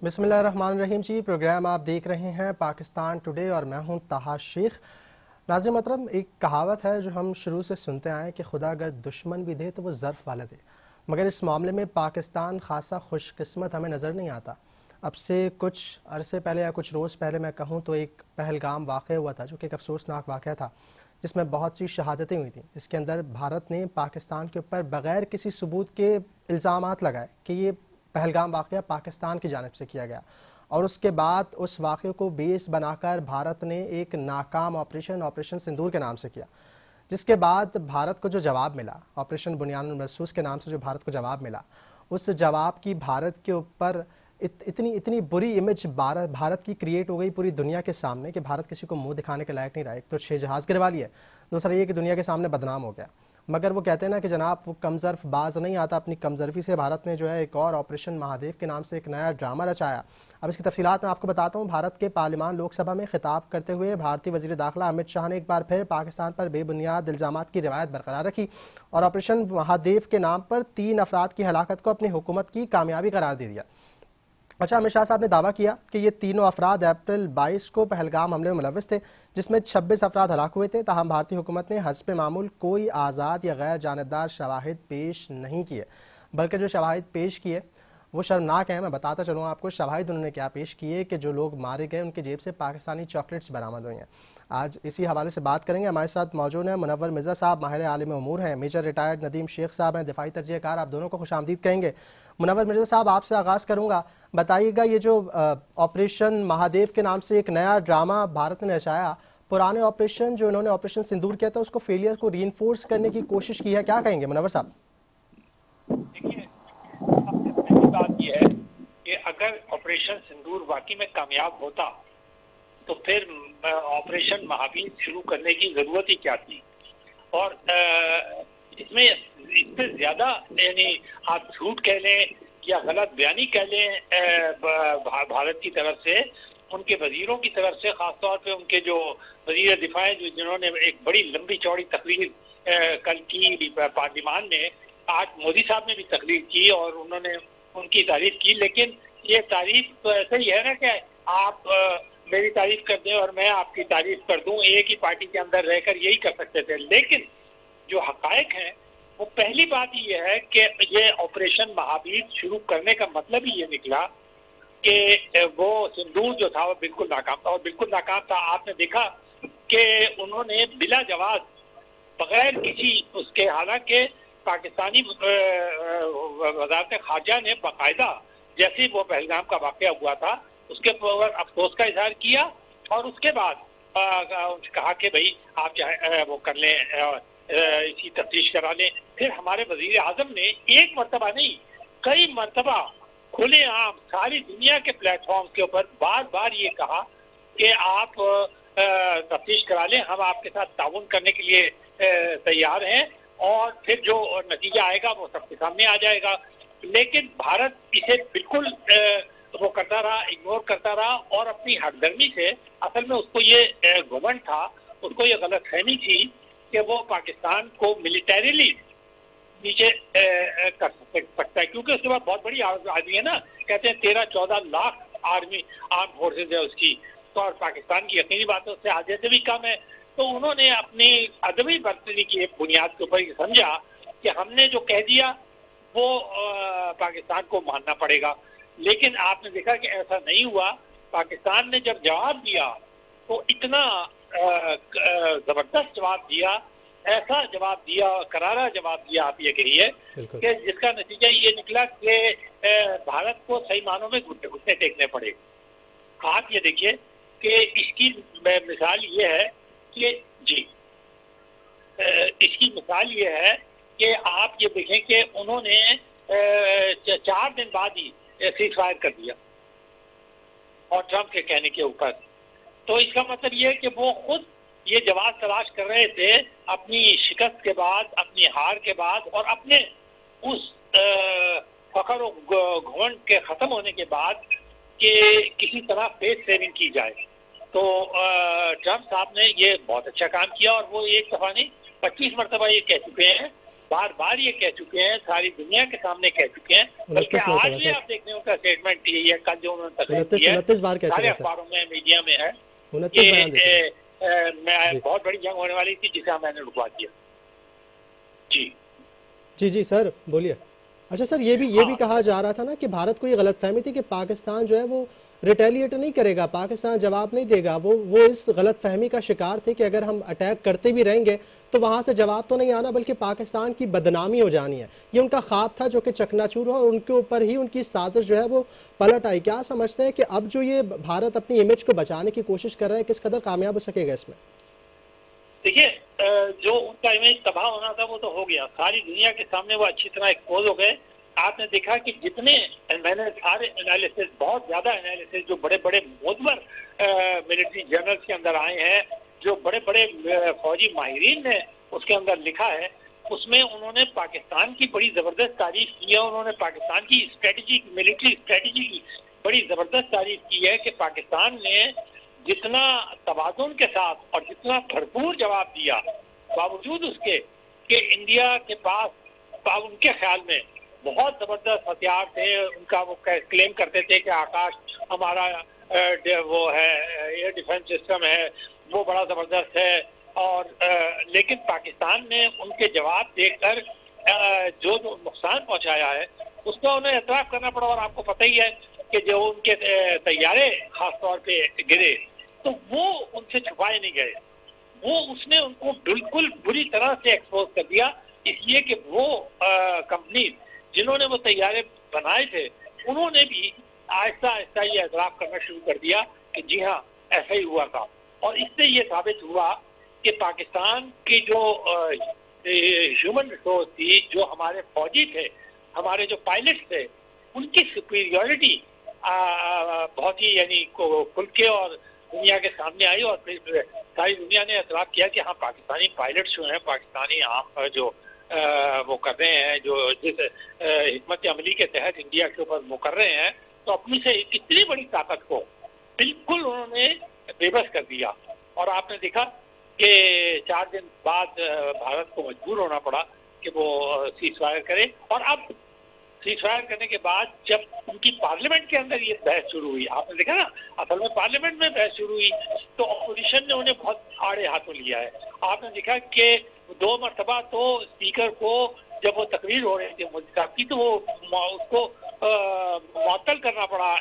बिस्मिल्लाहिर्रहमानिर्रहीम जी। प्रोग्राम आप देख रहे हैं पाकिस्तान टुडे और मैं हूं ताहा शेख। नाज़रीन मोहतरम, एक कहावत है जो हम शुरू से सुनते आए कि खुदा अगर दुश्मन भी दे तो वो ज़र्फ़ वाला दे, मगर इस मामले में पाकिस्तान खासा खुशकिस्मत हमें नज़र नहीं आता। अब से कुछ अरसे पहले या कुछ रोज़ पहले मैं कहूँ तो एक पहलगाम वाक़या हुआ था, जो कि एक अफसोसनाक वाक़या था, जिसमें बहुत सी शहादतें हुई थी। इसके अंदर भारत ने पाकिस्तान के ऊपर बग़ैर किसी सबूत के इल्ज़ामात लगाए कि ये पहलगाम वाक़या पाकिस्तान की जानिब से किया गया, और उसके बाद उस वाक़े को बेस बनाकर भारत ने एक नाकाम ऑपरेशन सिंदूर के नाम से किया, जिसके बाद भारत को जो जवाब मिला, ऑपरेशन बुनियानुल मरसूस के नाम से जो भारत को जवाब मिला, उस जवाब की भारत के ऊपर इतनी इतनी बुरी इमेज भारत की क्रिएट हो गई पूरी दुनिया के सामने कि भारत किसी को मुंह दिखाने के लायक नहीं रहा। एक तो 6 जहाज़ गिरवा लिए, दूसरा ये कि दुनिया के सामने बदनाम हो गया। मगर वो कहते हैं ना कि जनाब, वो कमज़र्फ़ बाज नहीं आता। अपनी कमज़र्फ़ी से भारत ने जो है एक और ऑपरेशन महादेव के नाम से एक नया ड्रामा रचाया। अब इसकी तफसीलात मैं आपको बताता हूँ। भारत के पार्लियामान लोकसभा में खिताब करते हुए भारतीय वज़ीर दाखिला अमित शाह ने एक बार फिर पाकिस्तान पर बेबुनियाद इल्ज़ामात की रिवायत बरकरार रखी और ऑपरेशन महादेव के नाम पर 3 अफराद की हलाकत को अपनी हुकूमत की कामयाबी करार दे दिया। अच्छा, अमित शाह साहब ने दावा किया कि ये तीनों अफराद अप्रैल 22 को पहलगाम हमले में मुलव्वस थे, जिसमें 26 अफराद हलाक हुए थे। ताहम भारतीय हुकूमत ने हस्ब मामूल कोई आज़ाद या गैर जानिबदार शवाहिद पेश नहीं किए, बल्कि जो शवाहिद पेश किए वो शर्मनाक हैं। मैं बताता चलूँ आपको शवाहिद उन्होंने क्या पेश किए कि जो लोग मारे गए उनकी जेब से पाकिस्तानी चॉकलेट्स बरामद हुई हैं। आज इसी हवाले से बात करेंगे। हमारे साथ मौजूद हैं मुनव्वर मिर्ज़ा साहब, माहिर आलिम उमूर हैं, मेजर रिटायर्ड नदीम शेख साहब हैं, दिफाई तजज़ियाकार। आप दोनों को खुशामदीद कहेंगे। मुनव्वर मिर्ज़ा साहब, आपसे आगाज़ करूँगा। बताइएगा, ये जो ऑपरेशन महादेव के नाम से एक नया ड्रामा भारत ने रचाया, पुराने ऑपरेशन जो इन्होंने ऑपरेशन सिंदूर किया था उसको फेलियर को रीइंफोर्स करने की कोशिश की है, क्या कहेंगे मुनव्वर साहब? देखिए, सबसे पहली बात यह है कि अगर ऑपरेशन सिंदूर वाकई में कामयाब होता तो फिर ऑपरेशन महावीर शुरू करने की जरूरत ही क्या थी। और इसमें इससे ज्यादा, यानी आप झूठ कह लें या गलत बयानी कह लें भारत की तरफ से, उनके वजीरों की तरफ से, खासतौर पे उनके जो वजीर दिफा है, जिन्होंने एक बड़ी लंबी चौड़ी तकरीर कल की पार्लियामान में। आज मोदी साहब ने भी तकरीर की और उन्होंने उनकी तारीफ की, लेकिन ये तारीफ तो ऐसे ही है ना कि आप मेरी तारीफ कर दें और मैं आपकी तारीफ कर दूं, एक ही पार्टी के अंदर रहकर यही कर सकते थे। लेकिन जो हकायक हैं, वो पहली बात ये है कि ये ऑपरेशन महावीर शुरू करने का मतलब ही ये निकला कि वो सिंदूर जो था वो बिल्कुल नाकाम था, और बिल्कुल नाकाम था। आपने देखा कि उन्होंने बिला जवाब, बगैर किसी उसके, हालांकि पाकिस्तानी वजारत खारजा ने बाकायदा जैसे ही वो पहलगाम का वाकया हुआ था उसके ऊपर अफसोस का इजहार किया और उसके बाद कहा कि भाई आप चाहे वो कर लें, इसकी तफ्तीश करा लें। फिर हमारे वजीर आजम ने एक मरतबा नहीं, कई मरतबा खुलेआम सारी दुनिया के प्लेटफॉर्म के ऊपर बार बार ये कहा कि आप तफ्तीश करा लें, हम आपके साथ ताउन करने के लिए तैयार हैं और फिर जो नतीजा आएगा वो सबके सामने आ जाएगा। लेकिन भारत इसे बिल्कुल वो करता रहा, इग्नोर करता रहा और अपनी हकदर्मी से, असल में उसको ये घुमंड था, उसको ये गलतफहमी थी कि वो पाकिस्तान को मिलिटरीली नीचे कर सकता है, क्योंकि उसके बाद बहुत बड़ी आर्मी है ना, कहते हैं 13-14 लाख आर्मी आर्म फोर्सेज है उसकी, तो और पाकिस्तान की यकीनी बात है उससे आधे से भी कम है। तो उन्होंने अपनी अदबी बर्तनी की बुनियाद के ऊपर समझा कि हमने जो कह दिया वो पाकिस्तान को मानना पड़ेगा। लेकिन आपने देखा कि ऐसा नहीं हुआ। पाकिस्तान ने जब जवाब दिया तो इतना जबरदस्त जवाब दिया, ऐसा जवाब दिया, करारा जवाब दिया, आप ये कहिए, कि जिसका नतीजा ये निकला कि भारत को सही मानों में घुटने टेकने पड़े। आप ये देखिए कि इसकी मिसाल ये है कि इसकी मिसाल ये है कि आप ये देखें कि उन्होंने 4 दिन बाद ही सीज फायर कर दिया और ट्रंप के कहने के ऊपर। तो इसका मतलब ये है कि वो खुद ये जवाब तलाश कर रहे थे अपनी शिकस्त के बाद, अपनी हार के बाद और अपने उस फखर और घमंड के खत्म होने के बाद कि किसी तरह फेस सेविंग की जाए। तो ट्रंप साहब ने ये बहुत अच्छा काम किया और वो एक दफा नहीं 25 मरतबा ये कह चुके हैं बार बार ये कह चुके हैं, सारी दुनिया के सामने कह चुके हैं, बल्कि आज भी आप देख रहे हो उनका स्टेटमेंट यही है, कल जो उन्होंने तकरीर की है 29 बार कह सारे चुके हैं अखबारों में, मीडिया में है। 29 बयान देते हैं। मैं बहुत बड़ी जंग होने वाली थी जिसे मैंने रुकवा दिया। जी जी जी सर बोलिए। अच्छा सर, ये भी कहा जा रहा था ना कि भारत को ये गलतफहमी थी कि पाकिस्तान जो है वो रिटेलिएट नहीं करेगा, पाकिस्तान जवाब नहीं देगा। वो इस गलतफहमी का शिकार थे कि अगर हम अटैक करते भी रहेंगे तो वहां से जवाब तो नहीं आना बल्कि पाकिस्तान की बदनामी हो जानी है। ये उनका ख्वाब था जो कि चकनाचूर हुआ और उनके ऊपर ही उनकी साजिश जो है वो पलट आई। क्या समझते हैं कि अब जो ये भारत अपनी इमेज को बचाने की कोशिश कर रहा है, किस कदर कामयाब हो सकेगा इसमें? देखिए, जो उनका इमेज तबाह होना था वो तो हो गया, सारी दुनिया के सामने वो अच्छी तरह एक्सपोज हो गए। आपने देखा कि जितने मैंने सारे एनालिसिस, बहुत ज्यादा एनालिसिस जो बड़े बड़े मोतबर मिलिट्री जर्नल्स के अंदर आए हैं, जो बड़े बड़े फौजी माहिरीन ने उसके अंदर लिखा है, उसमें उन्होंने पाकिस्तान की बड़ी जबरदस्त तारीफ की है। उन्होंने पाकिस्तान की स्ट्रेटेजी, मिलिट्री स्ट्रेटेजी की बड़ी जबरदस्त तारीफ की है कि पाकिस्तान ने जितना तवाज़ुन के साथ और जितना भरपूर जवाब दिया, बावजूद उसके कि इंडिया के पास उनके ख्याल में बहुत जबरदस्त हथियार थे। उनका वो क्लेम करते थे कि आकाश हमारा वो है, एयर डिफेंस सिस्टम है, वो बड़ा जबरदस्त है। और लेकिन पाकिस्तान ने उनके जवाब देकर जो जो नुकसान पहुंचाया है उसका उन्हें एतराफ़ करना पड़ा। और आपको पता ही है कि जो उनके तैयारे खासतौर पे गिरे तो वो उनसे छुपाए नहीं गए, वो उसने उनको बिल्कुल बुरी तरह से एक्सपोज कर दिया, इसलिए कि वो कंपनी जिन्होंने वो तैयारे बनाए थे उन्होंने भी आहिस्ता आहिस्ता ये एतराफ़ करना शुरू कर दिया कि जी हाँ ऐसा ही हुआ था। और इससे ये साबित हुआ कि पाकिस्तान की जो ह्यूमन रिसोर्स थी, जो हमारे फौजी थे, हमारे जो पायलट्स थे, उनकी सुपीरियरिटी बहुत ही यानी खुल के और दुनिया के सामने आई। और फिर सारी दुनिया ने एतराफ़ किया कि हाँ पाकिस्तानी पायलट्स जो हैं, पाकिस्तानी आप जो वो कर रहे हैं, जो जिस हिकमत अमली के तहत इंडिया के ऊपर वो कर रहे हैं, तो अपनी से इतनी बड़ी ताकत को बिल्कुल उन्होंने बेबस कर दिया। और आपने देखा कि 4 दिन बाद भारत को मजबूर होना पड़ा कि वो सीज फायर करे। और अब सीज फायर करने के बाद जब उनकी पार्लियामेंट के अंदर ये बहस शुरू हुई, आपने देखा ना, असल में पार्लियामेंट में बहस शुरू हुई तो अपोजिशन ने उन्हें बहुत आड़े हाथों लिया है। आपने देखा कि 2 मरतबा तो स्पीकर को जब वो तकरीर हो रही थी मोदी साहब की, तो वो उसको मुअत्तल करना पड़ा,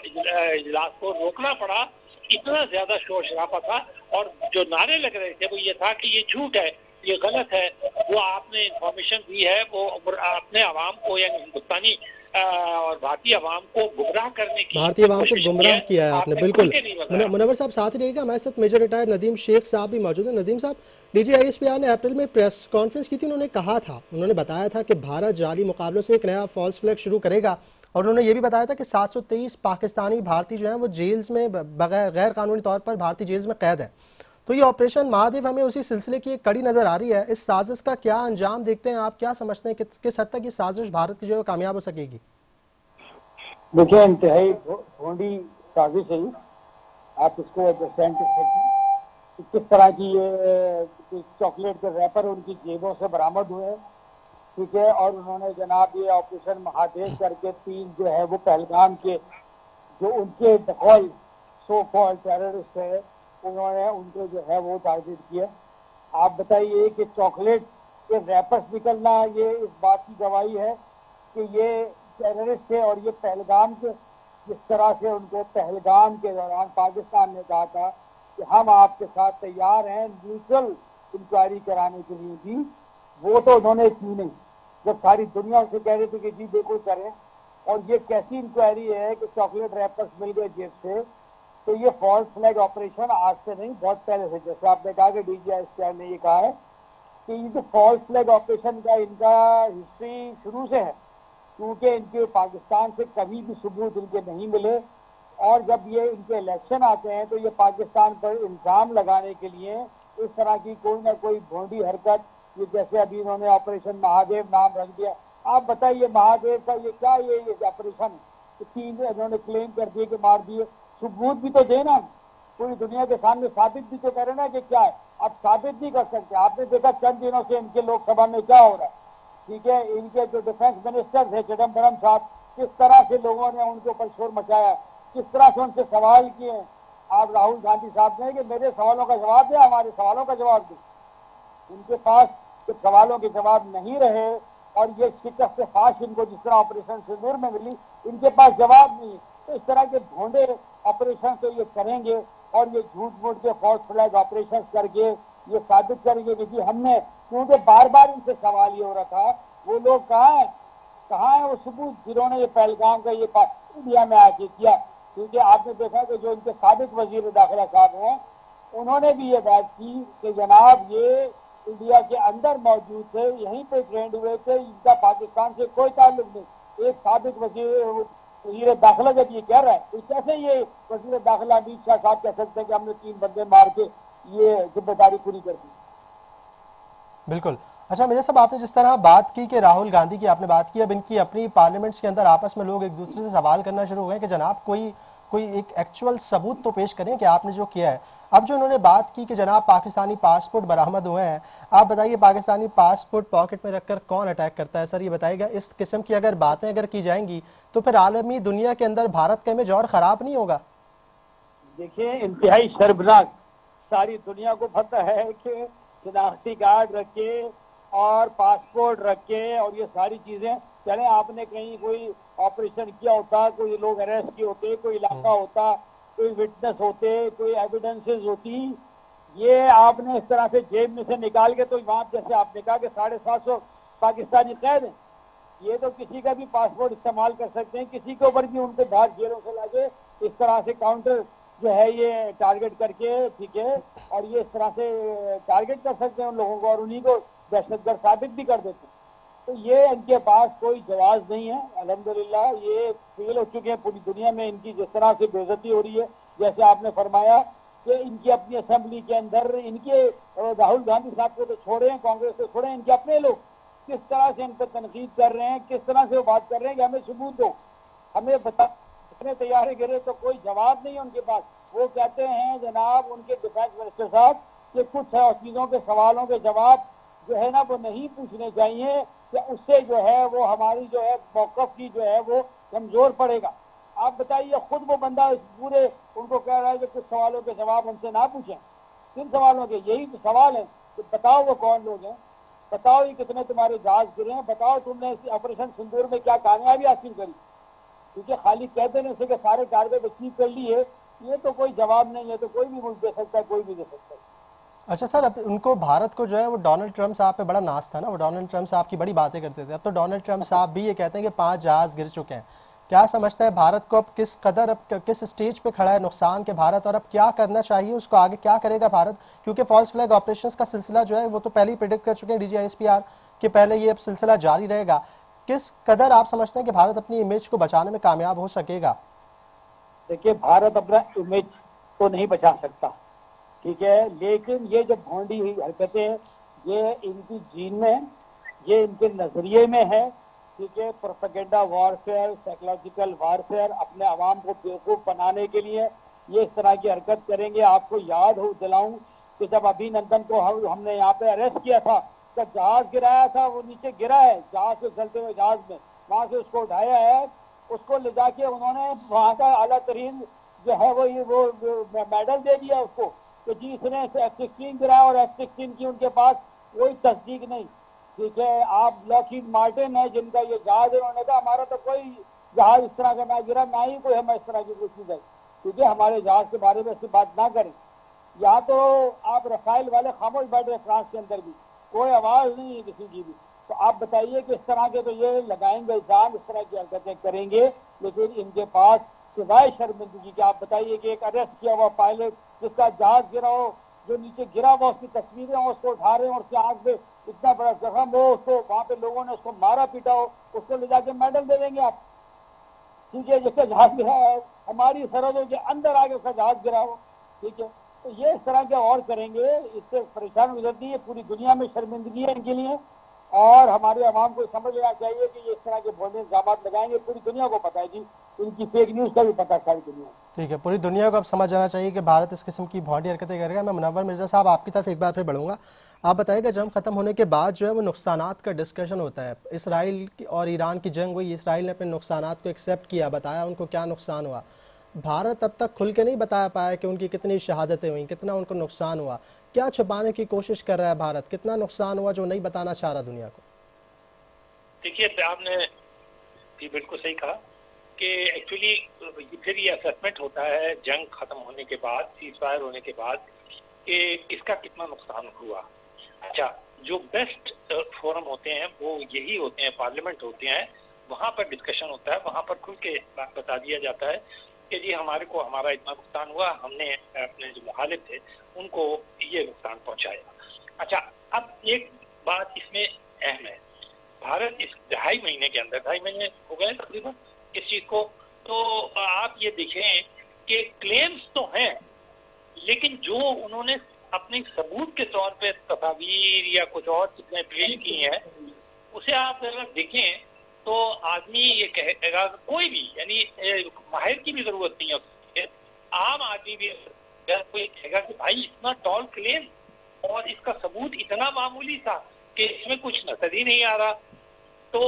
इजलास को रोकना पड़ा, इतना ज्यादा शोर शराबा था। और जो नारे लग रहे थे वो ये था कि ये झूठ है, ये गलत है, वो आपने इंफॉर्मेशन दी है, वो अपने आवाम को यानी हिंदुस्तानी और भारतीय आवाम को गुमराह करने की, भारतीय आवाम को गुमराह किया है आपने, बिल्कुल। मुनव्वर साहब साथ ही रहेगा, हमारे साथ मेजर रिटायर्ड नदीम शेख साहब भी मौजूद हैं। नदीम साहब, DGISPR ने अप्रैल में प्रेस कॉन्फ्रेंस की थी, उन्होंने कहा था, उन्होंने बताया था कि भारत जाली मुकाबलों से एक नया फॉल्स फ्लैग शुरू करेगा। और उन्होंने ये भी बताया था कि 723 पाकिस्तानी भारतीय जो हैं वो जेल्स में बगैर गैर कानूनी तौर पर भारतीय जेल्स में कैद है। तो ये ऑपरेशन महादेव हमें उसी सिलसिले की एक कड़ी नजर आ रही है। इस साजिश का क्या अंजाम देखते हैं आप, क्या समझते हैं किस हद तक ये साजिश भारत की जो है कामयाब हो सकेगी? देखिए, इंतहाई भोंडी साजिश है, आप इसको अंडरस्टैंड कर सकते हैं। किस तरह की ये चॉकलेट के रैपर उनकी जेबों से बरामद हुए, ठीक है। और उन्होंने जनाब ये ऑपरेशन महादेव करके 3 जो है वो पहलगाम के जो उनके दखल सो कॉल्ड टेररिस्ट है, उन्होंने उनको जो है वो टारगेट किया। आप बताइए कि चॉकलेट के रैपर्स निकलना ये इस बात की गवाही है कि ये टेररिस्ट थे। और ये पहलगाम के जिस तरह से उनको पहलगाम के दौरान पाकिस्तान ने कहा था कि हम आपके साथ तैयार हैं न्यूट्रल इंक्वायरी कराने के लिए भी, वो तो उन्होंने की नहीं, जब सारी दुनिया उनसे कह रही थी कि जी बिल्कुल करें। और ये कैसी इंक्वायरी है कि चॉकलेट रैपर्स मिल गए जेब से, तो ये फॉल्स फ्लैग ऑपरेशन आज से नहीं, बहुत पहले से, जैसे आपने कहा कि DGISPR ने ये कहा है कि ये जो फॉल्स फ्लैग ऑपरेशन का इनका हिस्ट्री शुरू से है, क्योंकि इनके पाकिस्तान से कभी भी सबूत इनके नहीं मिले। और जब ये इनके इलेक्शन आते हैं तो ये पाकिस्तान पर इल्जाम लगाने के लिए इस तरह की कोई ना कोई भोंडी हरकत, ये जैसे अभी इन्होंने ऑपरेशन महादेव नाम रख दिया। आप बताइए महादेव का ये क्या ये ऑपरेशन, 3 इन्होंने क्लेम कर दिए कि मार दिए, सबूत भी तो देना, पूरी दुनिया के सामने साबित भी तो करे ना कि क्या है। अब साबित नहीं कर सकते। आपने देखा चंद दिनों से इनके लोकसभा में क्या हो रहा है, ठीक है, इनके जो डिफेंस मिनिस्टर थे चिदम्बरम साहब, किस तरह से लोगों ने उनके ऊपर शोर मचाया, किस तरह से उनसे सवाल किए। आप राहुल गांधी साहब ने कि मेरे सवालों का जवाब दे, हमारे सवालों का जवाब दे। इनके पास जब सवालों के जवाब नहीं रहे और ये शिकस्त फाश इनको जिस तरह ऑपरेशन सिंदूर में मिली, इनके पास जवाब नहीं है, तो इस तरह के ढोंढे ऑपरेशन तो ये करेंगे और ये झूठ मूठ के फॉल्स फ्लैग ऑपरेशन करके ये साबित करेंगे कि हमने, क्योंकि बार बार इनसे सवाल ये हो रहा था वो लोग कहाँ है वो सबूत जिन्होंने ये पहलगाम का ये इंडिया में आके किया। क्योंकि आपने देखा कि जो इनके साबिक वजीर दाखिला साहब हैं उन्होंने भी ये बात की कि जनाब ये इंडिया के अंदर मौजूद थे, यहीं पे ट्रेंड हुए थे, इनका पाकिस्तान से कोई ताल्लुक नहीं। एक साबिक वजीर दाखिला जब ये कह रहा है तो कैसे ये वजीर दाखिला अमित शाह साहब कह सकते हैं कि हमने 3 बंदे मार के ये जिम्मेदारी पूरी कर दी। बिल्कुल। अच्छा मेरे साहब, आपने जिस तरह बात की कि राहुल गांधी की आपने बात की, अब इनकी अपनी पार्लियामेंट्स के अंदर आपस में लोग एक दूसरे से सवाल करना शुरू हो गए कि जनाब कोई एक एक्चुअल सबूत तो पेश करें कि आपने जो किया है। अब जो उन्होंने बात की कि जनाब पाकिस्तानी पासपोर्ट बरामद हुए हैं, आप बताइए पाकिस्तानी पासपोर्ट पॉकेट में रखकर कौन अटैक करता है? सर ये बताइएगा, इस किस्म की अगर बातें अगर की जाएंगी तो फिर आलमी दुनिया के अंदर भारत का इमेज और खराब नहीं होगा? देखिए, इंतहाई शर्मनाक, सारी दुनिया को पता है कि शनाख्ती कार्ड रखे और पासपोर्ट रखे और ये सारी चीजें, चले आपने कहीं कोई ऑपरेशन किया होता, कोई लोग अरेस्ट किए होते, कोई इलाका होता, कोई विटनेस होते, कोई एविडेंसेस होती, ये आपने इस तरह से जेब में से निकाल के, तो वहां जैसे आपने कहा कि 750 पाकिस्तानी कैद हैं, ये तो किसी का भी पासपोर्ट इस्तेमाल कर सकते हैं, किसी के ऊपर भी उनको बाहर जेलों से लाके इस तरह से काउंटर जो है ये टारगेट करके, ठीक है, और ये इस तरह से टारगेट कर सकते हैं उन लोगों को और उन्हीं को दहशतगर्द साबित भी कर देते हैं। तो ये इनके पास कोई जवाब नहीं है। अल्हम्दुलिल्लाह ये फेल हो चुके हैं पूरी दुनिया में, इनकी जिस तरह से बेइज्जती हो रही है, जैसे आपने फरमाया कि इनकी अपनी असेंबली के अंदर इनके राहुल गांधी साहब को तो छोड़े हैं, कांग्रेस को छोड़े, इनके अपने लोग किस तरह से इन पर तनकीद कर रहे हैं, किस तरह से वो बात कर रहे हैं कि हमें सबूत दो, हमें बता, इतने तैयारे गिरे तो कोई जवाब नहीं है उनके पास। वो कहते हैं जनाब उनके डिफेंस मिनिस्टर साहब कि कुछ चीजों के सवालों के जवाब जो है ना वो नहीं पूछने चाहिए, कि उससे जो है वो हमारी जो है मौकफ की जो है वो कमजोर पड़ेगा। आप बताइए, खुद वो बंदा पूरे उनको कह रहा है कि कुछ सवालों के जवाब हमसे ना पूछें। किन सवालों के? यही तो सवाल है कि बताओ वो कौन लोग हैं, बताओ ये कितने तुम्हारे जहाज गिरे हैं, बताओ तुमने इस ऑपरेशन सिंदूर में क्या कामयाबी हासिल करी। क्योंकि खाली कह देने से कि सारे टारगेट अचीव कर लिए, ये तो कोई जवाब नहीं है, तो कोई भी मुल्क दे सकता है, कोई भी दे सकता है। अच्छा सर, अब उनको भारत को जो है वो डोनाल्ड ट्रंप साहब पे बड़ा नाज था ना, वो डोनाल्ड ट्रंप साहब की बड़ी बातें करते थे। अब तो डोनाल्ड ट्रंप साहब भी ये कहते हैं कि 5 जहाज गिर चुके हैं। क्या समझता है भारत को अब किस कदर, अब किस स्टेज पे खड़ा है नुकसान के भारत, और अब क्या करना चाहिए उसको, आगे क्या करेगा भारत? क्योंकि फॉल्स फ्लैग ऑपरेशंस का सिलसिला जो है वो तो पहले ही प्रेडिक्ट कर चुके हैं DGISPR कि पहले ये अब सिलसिला जारी रहेगा। किस कदर आप समझते हैं कि भारत अपनी इमेज को बचाने में कामयाब हो सकेगा? देखिए, भारत अपना इमेज तो नहीं बचा सकता, ठीक है, लेकिन ये जो भोंडी हुई हरकतें ये इनकी जीन में, ये इनके नजरिए में है, ठीक है। प्रोपेगेंडा वॉरफेयर, साइकोलॉजिकल वॉरफेयर, अपने आवाम को बेवकूफ बनाने के लिए ये इस तरह की हरकत करेंगे। आपको याद हो दिलाऊं कि जब अभिनंदन को हमने यहाँ पे अरेस्ट किया था, जब जहाज गिराया था, वो नीचे गिरा है जहाज से चलते हुए जहाज में, वहां से उसको उठाया है, उसको ले जाके उन्होंने वहां का आला तरीन जो है वो मेडल दे दिया उसको कि जी इसने F-16 गिराया, और F-16 की उनके पास कोई तस्दीक नहीं, ठीक है। आप लॉकहीड मार्टिन है जिनका ये जहाज है, उन्होंने कहा हमारा तो कोई जहाज इस तरह का ना गिरा, ना ही कोई हमें इस तरह की कोई चीज है, ठीक है, हमारे जहाज के बारे में ऐसी बात ना करें। यहाँ तो आप रफाइल वाले खामोश बैठ रहे, फ्रांस के अंदर भी कोई आवाज नहीं है किसी की भी। तो आप बताइए कि इस तरह के तो ये लगाएंगे इल्जाम, इस तरह की हरकतें करेंगे, लेकिन इनके पास सिवाय शर्मिंदगी के, आप बताइए कि एक अरेस्ट किया हुआ पायलट जिसका जहाज गिरा हो, जो नीचे गिरा हुआ उसकी तस्वीरें हो, उसको उठा रहे हो और उसके आंख में इतना बड़ा जख्म हो, उसको वहां पे लोगों ने उसको मारा पीटा हो, उसको ले जाके मेडल दे देंगे आप, ठीक है। जिसका जहाज गिरा है हमारी सरहदों के अंदर आगे उसका जहाज गिरा हो, ठीक है। तो ये इस तरह के और करेंगे, इससे परेशान गुजरती है, पूरी दुनिया में शर्मिंदगी है इनके लिए, और हमारे आवाम को समझ लेना चाहिए कि ये इस तरह के बोलने इल्जाम लगाएंगे, पूरी दुनिया को पता है जी, इनकी फेक न्यूज का भी पता है सारी दुनिया। ठीक है, पूरी दुनिया को अब समझ जाना चाहिए कि भारत इस किस्म की भौंडी हरकतें करेगा। मैं मुनव्वर मिर्ज़ा साहब आपकी तरफ एक बार फिर बढ़ूंगा। आप बताइएगा, जंग खत्म होने के बाद जो है वो नुकसानात का डिस्कशन होता है। इसराइल और ईरान की जंग हुई, इसराइल ने अपने नुकसानात को एक्सेप्ट किया, बताया उनको क्या नुकसान हुआ। भारत अब तक खुल के नहीं बता पाया कि उनकी कितनी शहादतें हुई, कितना उनको नुकसान हुआ। क्या छुपाने की कोशिश कर रहा है भारत, कितना नुकसान हुआ जो नहीं बताना चाह रहा दुनिया को? देखिए, आपने ये बिल्कुल सही कहा कि एक्चुअली फिर ये असेसमेंट होता है जंग खत्म होने के बाद, सीज फायर होने के बाद, कि किसका कितना नुकसान हुआ। अच्छा, जो बेस्ट फोरम होते हैं वो यही होते हैं, पार्लियामेंट होते हैं, वहाँ पर डिस्कशन होता है, वहाँ पर खुल के बता दिया जाता है कि जी हमारे को हमारा इतना नुकसान हुआ, हमने अपने जो मुखालिफ थे उनको ये नुकसान पहुंचाया। अच्छा, अब एक बात इसमें अहम है, भारत इस 2.5 महीने के अंदर, 2.5 महीने हो गए तकरीबन इस चीज को, तो आप ये देखें कि क्लेम्स तो हैं, लेकिन जो उन्होंने अपने सबूत के तौर पे तस्वीर या कुछ और चीजें पेश की हैं, उसे आप अगर देखें तो आदमी ये कहेगा, कोई भी, यानी माहिर की भी जरूरत नहीं है उसके, आम आदमी भी कोई कहेगा कि भाई इतना टॉल क्लेम और इसका सबूत इतना मामूली था कि इसमें कुछ नजर ही नहीं आ रहा। तो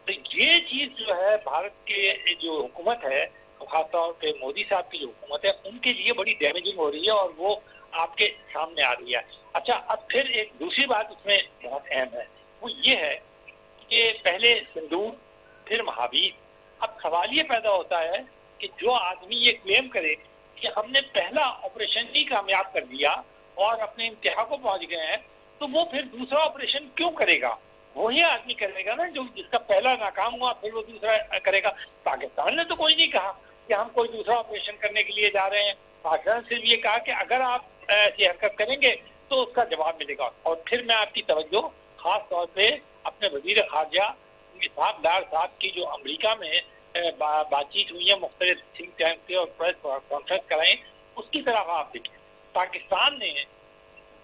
ये चीज जो है भारत के जो हुकूमत है, खासतौर पे मोदी साहब की जो हुकूमत है, उनके लिए बड़ी डैमेजिंग हो रही है और वो आपके सामने आ रही है। अच्छा, अब फिर एक दूसरी बात इसमें बहुत अहम है, वो ये है कि पहले सिंदूर फिर महावीर। अब सवाल ये पैदा होता है कि जो आदमी ये क्लेम करे कि हमने पहला ऑपरेशन ही कामयाब कर दिया और अपने इंतहा को पहुंच गए हैं, तो वो फिर दूसरा ऑपरेशन क्यों करेगा? वही आदमी करेगा ना जो जिसका पहला नाकाम हुआ, फिर वो दूसरा करेगा। पाकिस्तान ने तो कोई नहीं कहा कि हम कोई दूसरा ऑपरेशन करने के लिए जा रहे हैं। पाकिस्तान सिर्फ ये कहा कि अगर आप ऐसी हरकत करेंगे तो उसका जवाब मिलेगा। और फिर मैं आपकी तवज्जो खास तौर पे अपने वजीर खारजा इसहाक डार साहब की जो अमेरिका में बातचीत हुई है, मुख्तलिफ थिंक टैंक से और प्रेस कॉन्फ्रेंस कराएं, उसकी तरफ आप देखें। पाकिस्तान ने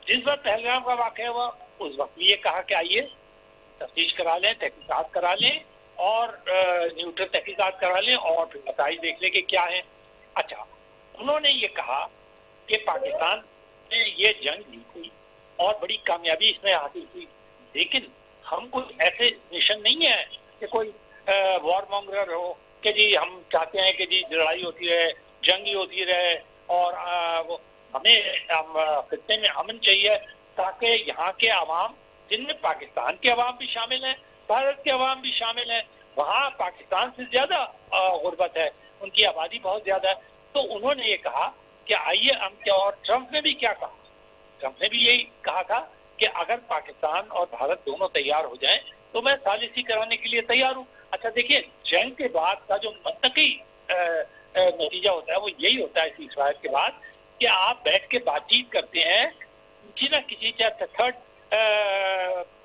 जिस वक्त पहलगाम का वाक़या हुआ उस वक्त ये कहा कि आइए तफ्तीश करा लें, तहकीकात करा लें और न्यूट्रल तहकीकात करा लें और फिर नताइज देख लें कि क्या है। अच्छा, उन्होंने ये कहा कि पाकिस्तान ने ये जंग जीती और बड़ी कामयाबी इसमें हासिल हुई, लेकिन हम कोई ऐसे नेशन नहीं है कि कोई वॉर मॉन्गर हो कि जी हम चाहते हैं कि जी लड़ाई होती रहे, जंग ही होती रहे और हमें खित्ते में अमन चाहिए, ताकि यहाँ के अवाम, जिनमें पाकिस्तान के अवाम भी शामिल हैं, भारत के अवाम भी शामिल हैं, वहाँ पाकिस्तान से ज्यादा गुर्बत है, उनकी आबादी बहुत ज्यादा है। तो उन्होंने ये कहा कि आइए हम क्या, और ट्रंप ने भी क्या कहा, ट्रंप ने भी यही कहा था कि अगर पाकिस्तान और भारत दोनों तैयार हो जाएं तो मैं सालिसी कराने के लिए तैयार हूँ। अच्छा देखिए, जंग के बाद का जो मंतकी नतीजा होता है वो यही होता है सीज फायर के बाद, कि आप बैठ के बातचीत करते हैं, किसी ना किसी थर्ड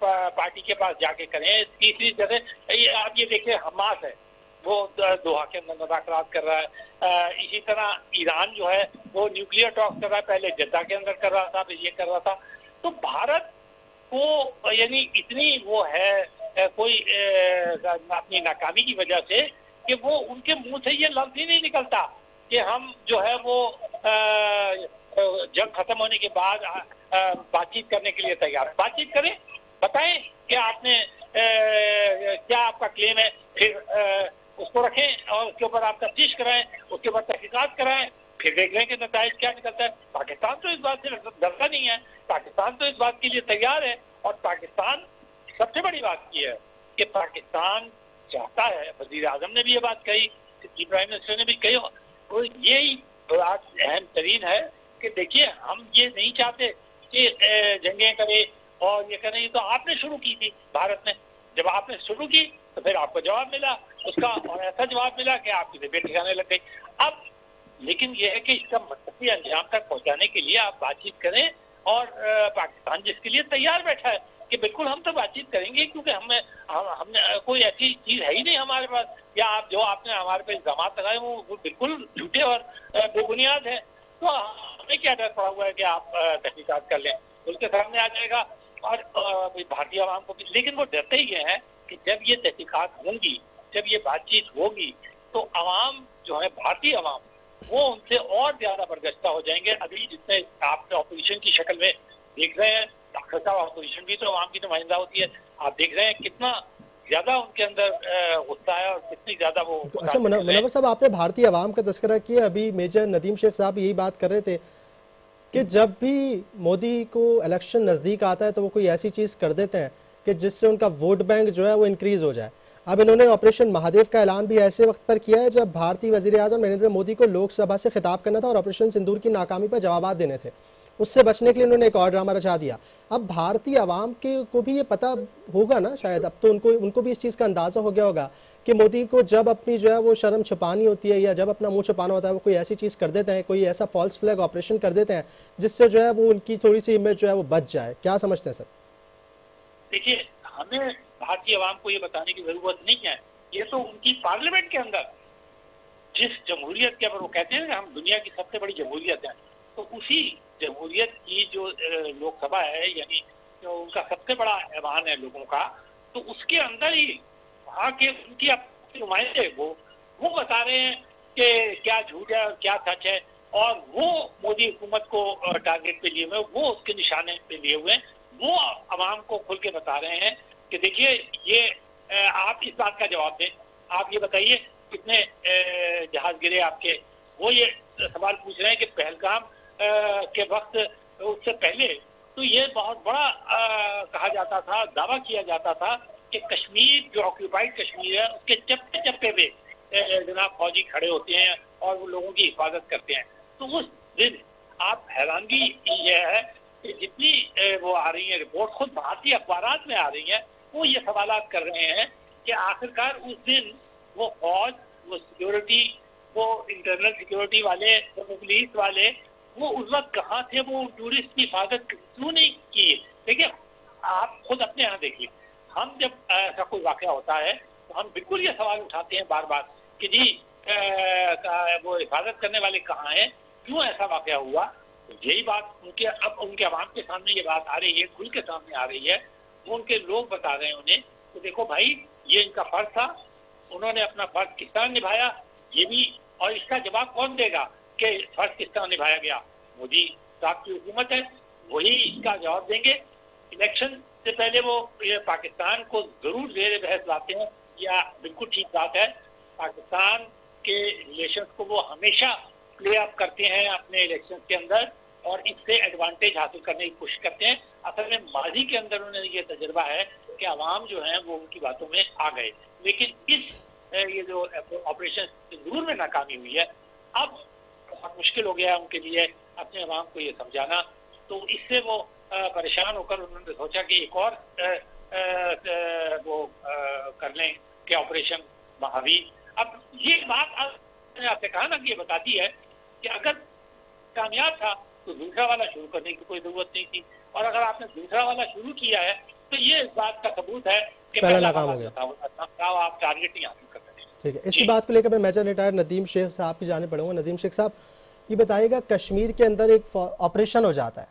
पार्टी के पास जाके करें, तीसरी जगह आप ये देखिए हमास है वो दोहा के अंदर मुज़ाकरात कर रहा है, इसी तरह ईरान जो है वो न्यूक्लियर टॉक कर रहा है, पहले जद्दा के अंदर कर रहा था, फिर ये कर रहा था। तो भारत को यानी इतनी वो है कोई अपनी नाकामी की वजह से कि वो उनके मुंह से ये लफ्ज ही नहीं निकलता कि हम जो है वो जंग खत्म होने के बाद बातचीत करने के लिए तैयार। बातचीत करें, बताएं कि आपने क्या आपका क्लेम है, फिर उसको रखें और उसके ऊपर आप तफ्तीश कराएं, उसके ऊपर तहकीकात कराएं, फिर देख लें कि नताइज क्या निकलता है। पाकिस्तान तो इस बात से डरता नहीं है, पाकिस्तान तो इस बात के लिए तैयार है। और पाकिस्तान, सबसे बड़ी बात यह है कि पाकिस्तान चाहता है, वजीर आजम ने भी ये बात कही, प्राइम मिनिस्टर ने भी कही, तो यही बात अहम तरीन है कि देखिए हम ये नहीं चाहते कि जंगें करें और ये करें। तो आपने शुरू की थी भारत ने, जब आपने शुरू की तो फिर आपको जवाब मिला उसका, और ऐसा जवाब मिला कि आपकी तबीयत ठिकाने लग गई। अब लेकिन यह है कि इसका मंतकी अंजाम तक पहुंचाने के लिए आप बातचीत करें, और पाकिस्तान जिसके लिए तैयार बैठा है कि बिल्कुल हम तो बातचीत करेंगे, क्योंकि हमने कोई ऐसी चीज है ही नहीं हमारे पास, या आप जो आपने हमारे पे इल्जाम लगाए वो बिल्कुल झूठे और बेबुनियाद है। तो हमें क्या डर पड़ा हुआ है कि आप तहकीकात कर लें, उसके सामने आ जाएगा और भारतीय आवाम को भी, लेकिन वो डरते ही हैं कि जब ये तहकीकात होंगी, जब ये बातचीत होगी, तो आवाम जो है, भारतीय आवाम, वो उनसे और ज्यादा बरगश्ता हो जाएंगे। अभी जितने आप ऑपोजिशन की शक्ल में देख रहे हैं, डॉक्टर साहब ऑपोजिशन भी तो आवाम की नुमाइंदा होती है, आप देख रहे हैं कितना ज्यादा उनके अंदर गुस्सा है और कितनी ज्यादा वो। तो अच्छा मुनव्वर साहब, आपने भारतीय आवाम का तस्करा किया, अभी मेजर नदीम शेख साहब यही बात कर रहे थे कि जब भी मोदी को इलेक्शन नज़दीक आता है तो वो कोई ऐसी चीज़ कर देते हैं कि जिससे उनका वोट बैंक जो है वो इंक्रीज़ हो जाए। अब इन्होंने ऑपरेशन महादेव का ऐलान भी ऐसे वक्त पर किया है जब भारतीय वज़ीर आज़म नरेंद्र मोदी को लोकसभा से खिताब करना था और ऑपरेशन सिंदूर की नाकामी पर जवाब देने थे। उससे बचने के लिए उन्होंने एक और ड्रामा रचा दिया। अब भारतीय आवाम के को भी ये पता होगा ना शायद, अब तो उनको भी इस चीज़ का अंदाज़ा हो गया होगा कि मोदी को जब अपनी जो है वो शर्म छुपानी होती है या जब अपना मुंह छुपाना होता है, वो कोई ऐसी चीज़ कर देते हैं, कोई ऐसा फॉल्स फ्लैग ऑपरेशन कर देते हैं जिससे जो है वो उनकी थोड़ी सी इमेज जो है वो बच जाए। क्या समझते हैं सर? देखिए, हमें भारतीय आवाम को ये बताने की जरूरत नहीं है, ये तो उनकी पार्लियामेंट के अंदर जिस जमहूरियत के, वो कहते हैं कि हम दुनिया की सबसे बड़ी जमहूरियत है, तो उसी जमहूरियत की जो लोकसभा है, यानी जो उनका सबसे बड़ा ऐवान है लोगों का, तो उसके अंदर ही वहाँ के उनकी अपने नुमाइंदे वो बता रहे हैं कि क्या झूठ है और क्या सच है, और वो मोदी हुकूमत को टारगेट पे लिए हुए, वो उसके निशाने पे लिए हुए, वो आवाम को खुल के बता रहे हैं कि देखिए ये आप इस बात का जवाब दें, आप ये बताइए कितने जहाज गिरे आपके। वो ये सवाल पूछ रहे हैं कि पहलगाम के वक्त, उससे पहले तो ये बहुत बड़ा कहा जाता था, दावा किया जाता था कि कश्मीर जो ऑक्यूपाइड कश्मीर है उसके चप्पे चप्पे पे जनाब फौजी खड़े होते हैं और वो लोगों की हिफाजत करते हैं। तो उस दिन आप हैरानगी ये है कि जितनी वो आ रही है रिपोर्ट, खुद भारतीय अखबारात में आ रही है, वो ये सवालात कर रहे हैं कि आखिरकार उस दिन वो फौज, वो सिक्योरिटी, वो इंटरनल सिक्योरिटी वाले, वो पुलिस वाले, वो उस वक्त कहाँ थे, वो टूरिस्ट की हिफाजत क्यों नहीं की। देखिए, आप खुद अपने यहाँ देखिए, हम जब ऐसा कोई वाकया होता है तो हम बिल्कुल ये सवाल उठाते हैं बार बार कि जी वो हिफाजत करने वाले कहाँ हैं, क्यों ऐसा वाकया हुआ। तो यही बात अब उनके आवाम के सामने ये बात आ रही है, खुल के सामने आ रही है, वो उनके लोग बता रहे हैं उन्हें, तो देखो भाई ये इनका फर्ज था, उन्होंने अपना फर्ज किस तरह निभाया ये भी, और इसका जवाब कौन देगा कि फर्ज किस तरह निभाया गया। मोदी साहब की हुकूमत है, वही इसका जवाब देंगे। इलेक्शन से पहले वो ये पाकिस्तान को जरूर जेर बहस लाते हैं, या बिल्कुल ठीक बात है, पाकिस्तान के रिलेशन को वो हमेशा प्ले अप करते हैं अपने इलेक्शन के अंदर और इससे एडवांटेज हासिल करने की कोशिश करते हैं। असल में माजी के अंदर उन्हें ये तजुर्बा है कि आवाम जो है वो उनकी बातों में आ गए, लेकिन इस ये जो ऑपरेशन सिंदूर में नाकामी हुई है, अब बहुत मुश्किल हो गया उनके लिए अपने आवाम को ये समझाना। तो इससे वो परेशान होकर उन्होंने सोचा कि एक और वो कर लें कि ऑपरेशन महावीर। अब ये बात आपने कहा ना कि ये बताती है कि अगर कामयाब था तो दूसरा वाला शुरू करने की कोई जरूरत नहीं थी, और अगर आपने दूसरा वाला शुरू किया है तो ये इस बात का सबूत है कि पहला नाकाम हो गया, आप टारगेट नहीं हासिल कर सकते। ठीक है, इसी बात को लेकर मैं मेजर रिटायर्ड नदीम शेख साहब की जाने पड़ूंगा। नदीम शेख साहब, ये बताइएगा, कश्मीर के अंदर एक ऑपरेशन हो जाता है,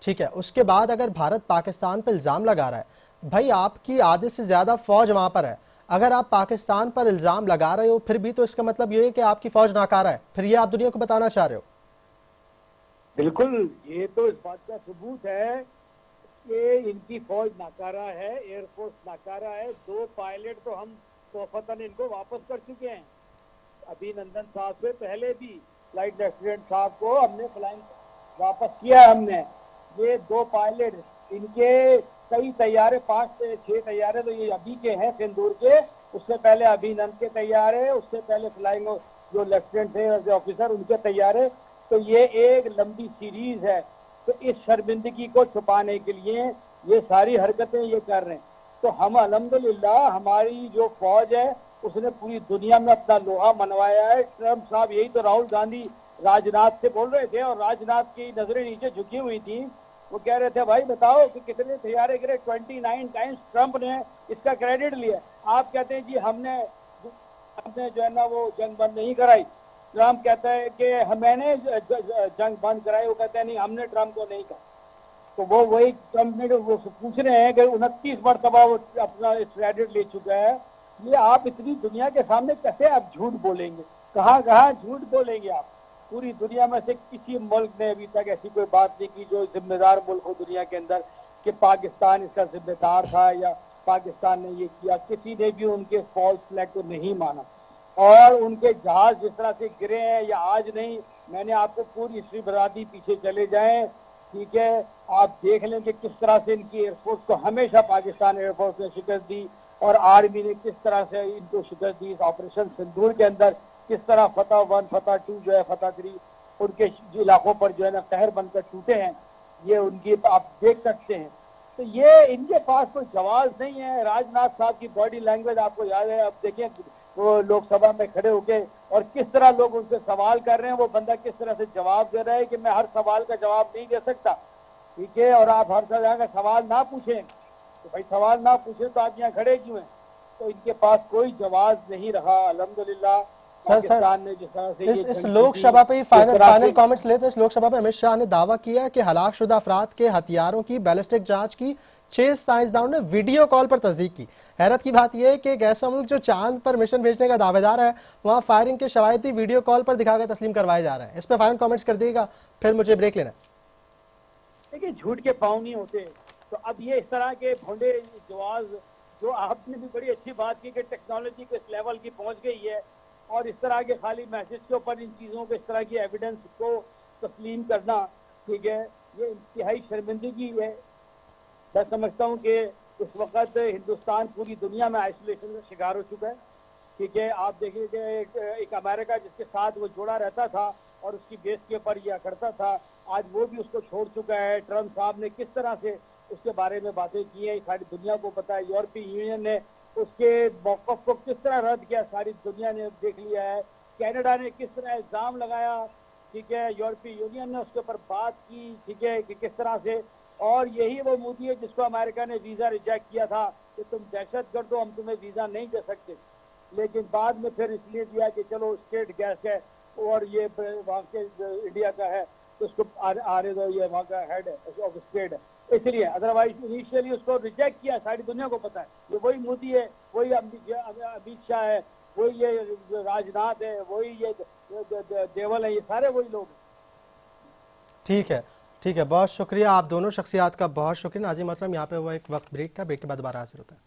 ठीक है, उसके बाद अगर भारत पाकिस्तान पर इल्जाम लगा रहा है, भाई आपकी आधे से ज्यादा फौज वहां पर है, अगर आप पाकिस्तान पर इल्जाम लगा रहे हो फिर भी तो इसका मतलब ये है कि आपकी फौज नाकारा है, फिर ये आप दुनिया को बताना चाह रहे हो। बिल्कुल, ये तो इस बात का सबूत है कि इनकी फौज नाकारा है, एयरफोर्स नाकारा है। 2 पायलट तो हम तोहफतन इनको वापस कर चुके हैं। अभिनंदन साहब से पहले भी फ्लाइट लेफ्टिनेंट साहब को हमने फ्लाइंग वापस किया है हमने। ये 2 पायलट, इनके कई तैयारे, 5 से 6 तैयारे तो ये अभी के हैं सिंदूर के, उससे पहले अभिनंदन के तैयारे, उससे पहले फ्लाइंग जो लेफ्टिनेंट थे ऑफिसर उनके तैयारे। तो ये एक लंबी सीरीज है। तो इस शर्मिंदगी को छुपाने के लिए ये सारी हरकतें ये कर रहे हैं। तो हम अल्हम्दुलिल्लाह, हमारी जो फौज है उसने पूरी दुनिया में अपना लोहा मनवाया है। ट्रंप साहब यही तो राहुल गांधी राजनाथ से बोल रहे थे, और राजनाथ की नजरें नीचे झुकी हुई थी। वो कह रहे थे भाई बताओ कि कितने तैयारे गिरे, 29 टाइम्स ट्रंप ने इसका क्रेडिट लिया। आप कहते हैं जी हमने जो है ना वो जंग बंद नहीं कराई। ट्रंप कहता है कि मैंने जंग बंद कराई, वो कहते हैं नहीं हमने ट्रंप को नहीं कहा। तो वो वही कैबिनेट वो पूछ रहे हैं कि 29 मरतबा वो अपना क्रेडिट ले चुका है। ये आप इतनी दुनिया के सामने कैसे आप झूठ बोलेंगे? कहाँ कहाँ झूठ बोलेंगे आप? पूरी दुनिया में से किसी मुल्क ने अभी तक ऐसी कोई बात नहीं की जो जिम्मेदार मुल्क हो दुनिया के अंदर कि पाकिस्तान इसका जिम्मेदार था या पाकिस्तान ने ये किया। किसी ने भी उनके फॉल्स फ्लैग को नहीं माना और उनके जहाज जिस तरह से गिरे हैं या आज नहीं, मैंने आपको पूरी हिस्ट्री बता दी, पीछे चले जाएं, ठीक है, आप देख लें कि किस तरह से इनकी एयरफोर्स को हमेशा पाकिस्तान एयरफोर्स ने शिकस्त दी और आर्मी ने किस तरह से इनको शिकस्त दी। इस ऑपरेशन सिंदूर के अंदर किस तरह फतह 1, फतह 2 जो है, फतह 3 उनके इलाकों पर जो है ना कहर बनकर टूटे हैं, ये उनकी आप देख सकते हैं। तो ये इनके पास कोई जवाब नहीं है। राजनाथ साहब की बॉडी लैंग्वेज आपको याद है, अब देखें वो लोकसभा में खड़े होके और किस तरह लोग उनसे सवाल कर रहे हैं, वो बंदा किस तरह से जवाब दे रहा है कि मैं हर सवाल का जवाब नहीं दे सकता, ठीक है, और आप हर जगह का सवाल ना पूछें, तो भाई सवाल ना पूछे तो आप यहाँ खड़े क्यों हैं? तो इनके पास कोई जवाब नहीं रहा। अल्हम्दुलिल्लाह पाकिस्तान ने जिस तरह से इस लोकसभा पे फाइनल कमेंट्स लेते हैं। इस लोकसभा में अमित शाह ने दावा किया कि हलाकशुदा अफराद के हथियारों की बैलिस्टिक जांच की 6 साइंसदानों ने वीडियो कॉल पर तस्दीक की। हैरत की बात यह है कि एक ऐसा मुल्क जो चांद पर मिशन भेजने का दावेदार है, वहां फायरिंग के शवाहिद भी वीडियो कॉल पर दिखाकर तस्लीम करवाए जा रहे हैं। इस पर फाइनल कमेंट्स कर दिएगा, फिर मुझे ब्रेक लेना। देखिए, झूठ के पाँव नहीं होते। तो अब ये इस तरह के भोंडे जवाब, जो आपने भी बड़ी अच्छी बात की कि टेक्नोलॉजी किस लेवल की पहुंच गई है और इस तरह के खाली मैसेज के ऊपर इन चीज़ों को, इस तरह की एविडेंस को तस्लीम करना, ठीक है, ये इंतहाई शर्मिंदगी है। मैं समझता हूँ कि इस वक्त हिंदुस्तान पूरी दुनिया में आइसोलेशन का शिकार हो चुका है, ठीक है। आप देखिए कि एक अमेरिका जिसके साथ वो जुड़ा रहता था और उसकी बेस के ऊपर यह करता था, आज वो भी उसको छोड़ चुका है। ट्रम्प साहब ने किस तरह से उसके बारे में बातें की हैं, सारी दुनिया को पता है। यूरोपीय यूनियन ने उसके मौक़िफ़ को किस तरह रद्द किया, सारी दुनिया ने देख लिया है। कनाडा ने किस तरह इल्ज़ाम लगाया, ठीक है, यूरोपीय यूनियन ने उसके ऊपर बात की, ठीक है, कि किस तरह से। और यही वो मोदी है जिसको अमेरिका ने वीज़ा रिजेक्ट किया था कि तुम दहशतगर्द हो, हम तुम्हें वीज़ा नहीं दे सकते, लेकिन बाद में फिर इसलिए दिया कि चलो स्टेट गैस है और ये वहाँ के इंडिया का है तो उसको आने दो, ये वहाँ का हेड है ऑफ स्टेट है, इसलिए। अदरवाइज इनिशियली उसको रिजेक्ट किया, सारी दुनिया को पता है। ये वही मोदी है, वही अमित शाह है, वही ये राजनाथ है, वही ये देवल है, ये सारे वही लोग हैं। ठीक है, ठीक है, बहुत शुक्रिया आप दोनों शख्सियात का, बहुत शुक्रिया। नाज़िम मोहतरम, यहाँ पे हुआ एक वक्त ब्रेक का, ब्रेक के बाद दोबारा हाजिर होता है।